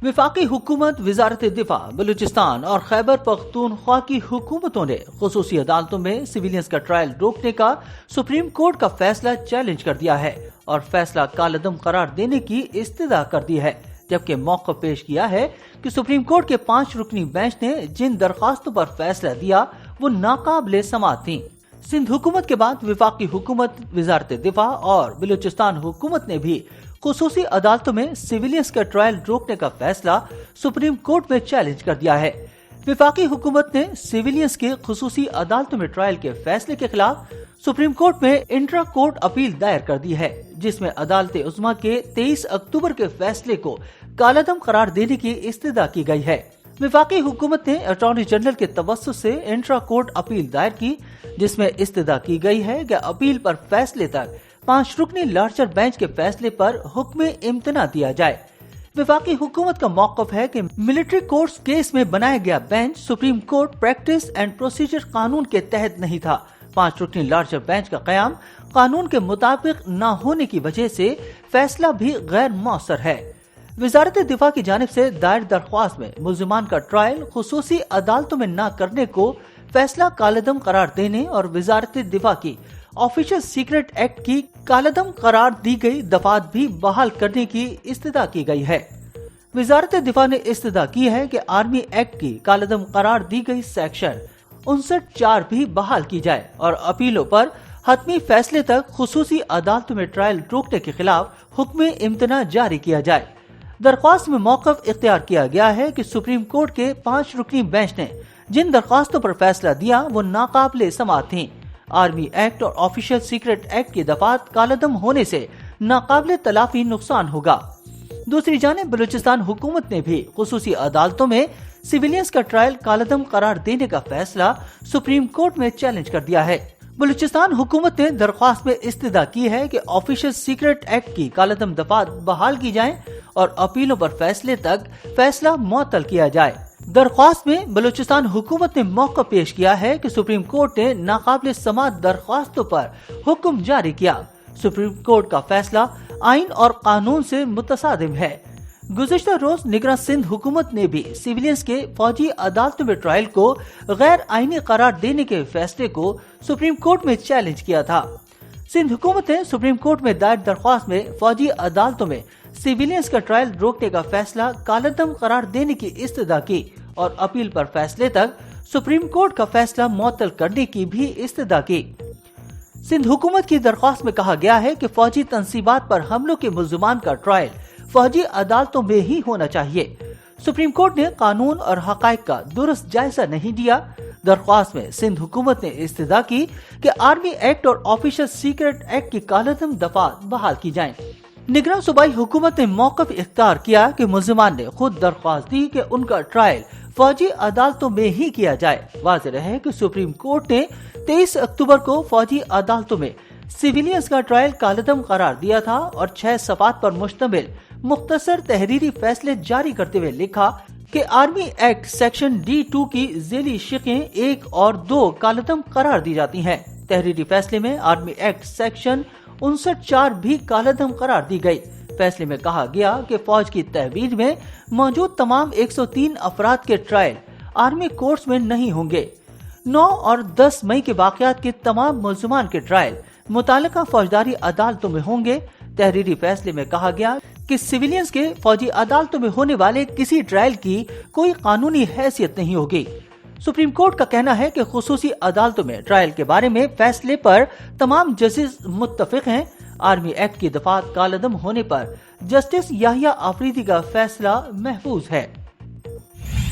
वफाकी हुकूमत, वजारत दिफा, बलूचिस्तान और खैबर पख्तूनख्वा की हुकूमतों ने खुसूसी अदालतों में सिविलियंस का ट्रायल रोकने का सुप्रीम कोर्ट का फैसला चैलेंज कर दिया है और फैसला कालअदम करार देने की इस्तदा कर दी है। जबकि मौक़िफ़ पेश किया है कि सुप्रीम कोर्ट के 5 रुकनी बेंच ने जिन दरखास्तों पर फैसला दिया वो नाकाबिले समाअत थी। सिंध हुकूमत के बाद वफाकी हुकूमत, वजारत दिफा और बलूचिस्तान हुकूमत ने भी खुसूसी अदालतों में सिविलियंस का ट्रायल रोकने का फैसला सुप्रीम कोर्ट में चैलेंज कर दिया है। वफाकी हुकूमत ने सिविलियंस के खुसूसी अदालतों में ट्रायल के फैसले के खिलाफ सुप्रीम कोर्ट में इंट्रा कोर्ट अपील दायर कर दी है, जिसमें अदालत उज़्मा के 23 अक्टूबर के फैसले को कालअदम करार देने की इस्तदा की गई है। वफाकी हुकूमत ने अटॉर्नी जनरल के तवस्सुत से इंट्रा कोर्ट अपील दायर की, जिसमें इस्तदा की गई है कि अपील पर फैसले तक 5 रुकनी लार्जर बेंच के फैसले पर हुक्म इम्तना दिया जाए। वफाकी हुकूमत का मौक़िफ़ है कि मिलिट्री कोर्ट्स केस में बनाया गया bench supreme court practice and procedure कानून के तहत नहीं था। 5 रुकनी लार्जर बेंच का क़याम कानून के मुताबिक न होने की वजह से फैसला भी गैर मौसर है। वजारत दिफा की जानिब से दायर दरख्वास्त में मुल्ज़िमान का ट्रायल खुसूसी अदालतों में न करने को फैसला कालअदम करार देने और वजारत दिफा की ऑफिशियल सीक्रेट एक्ट की कालअदम करार दी गई दफात भी बहाल करने की इस्तदा की गई है। वजारत दिफा ने इस्तदा की है कि आर्मी एक्ट की कालअदम करार दी गई सेक्शन 59(4) भी बहाल की जाए और अपीलों पर हतमी फैसले तक खुसूसी अदालतों में ट्रायल रोकने के खिलाफ हुक्म इम्तना जारी किया जाए। दरख्वास्त में मौक़िफ़ इख्तियार किया गया है कि सुप्रीम कोर्ट के 5 रुकनी बेंच ने जिन दरख्वास्तों पर फैसला दिया वो नाकाबिले समाअत थीं। आर्मी एक्ट और ऑफिशियल सीक्रेट एक्ट की दफात कालअदम होने से नाकाबिले तलाफी नुकसान होगा। दूसरी जानिब बलूचिस्तान हुकूमत ने भी खुसूसी अदालतों में सिविलियंस का ट्रायल कालअदम करार देने का फैसला सुप्रीम कोर्ट में चैलेंज कर दिया है। बलूचिस्तान हुकूमत ने दरख्वास्त में इस्तदा की है कि ऑफिशियल सीक्रेट एक्ट की कालअदम दफात बहाल की जाए और अपीलों पर फैसले तक फैसला मुअत्तल किया जाए। दरख्वास्त में बलूचिस्तान हुकूमत ने मौका पेश किया है कि सुप्रीम कोर्ट ने नाकाबिले समाअत दरख्वास्तों पर हुक्म जारी किया। सुप्रीम कोर्ट का फैसला आइन और कानून से मुतसादिम है। गुज़िश्ता रोज निगरान सिंध हुकूमत ने भी सिविलियंस के फौजी अदालतों में ट्रायल को गैर आइनी करार देने के फैसले को सुप्रीम कोर्ट में चैलेंज किया था। सिंध हुकूमत ने सुप्रीम कोर्ट में दायर दरख्वास्त में फौजी अदालतों में सिविलियंस का ट्रायल रोकने का फैसला कालअदम करार देने की इस्तदा की और अपील पर फैसले तक सुप्रीम कोर्ट का फैसला मुअत्तल करने की भी इस्तदा की। सिंध हुकूमत की दरख्वास्त में कहा गया है कि फौजी तंसीबात पर हमलों के मुल्ज़िमान का ट्रायल फौजी अदालतों में ही होना चाहिए। सुप्रीम कोर्ट ने कानून और हक़ाइक़ का दुरुस्त जायजा नहीं दिया। दरख्वास्त में सिंध हुकूमत ने इस्तदा की कि आर्मी एक्ट और ऑफिशियल सीक्रेट एक्ट की कालअदम दफात बहाल की जाएं। निगरान सूबाई हुकूमत ने मौक़िफ़ इख्तियार किया कि मुल्ज़िमान ने खुद दरख्वास्त दी कि उनका ट्रायल फौजी अदालतों में ही किया जाए। वाज़ेह है कि सुप्रीम कोर्ट ने 23 अक्टूबर को फौजी अदालतों में सिविलियंस का ट्रायल कालअदम करार दिया था और 6 सफ़ात पर मुश्तमिल मुख्तसर तहरीरी फैसले जारी करते हुए लिखा कि आर्मी एक्ट सेक्शन D2 की ज़ेली शिक़ें 1 और 2 कालअदम करार दी जाती हैं। तहरीरी फैसले में आर्मी एक्ट सेक्शन 59(4) भी कालअदम करार दी गई। फैसले में कहा गया कि फौज की तहवील में मौजूद तमाम 103 अफराद के ट्रायल आर्मी कोर्ट्स में नहीं होंगे। 9 और 10 मई के वाक़यात के तमाम मुल्ज़िमान के ट्रायल मुतालिका फौजदारी अदालतों में होंगे। तहरीरी फैसले में कहा गया कि सिविलियंस के फौजी अदालतों में होने वाले किसी ट्रायल की कोई कानूनी हैसियत नहीं होगी। सुप्रीम कोर्ट का कहना है कि खुसूसी अदालतों में ट्रायल के बारे में फैसले पर तमाम जजेस मुत्तफिक हैं। आर्मी एक्ट की दफात कालअदम होने पर जस्टिस याहिया आफरीदी का फैसला महफूज है।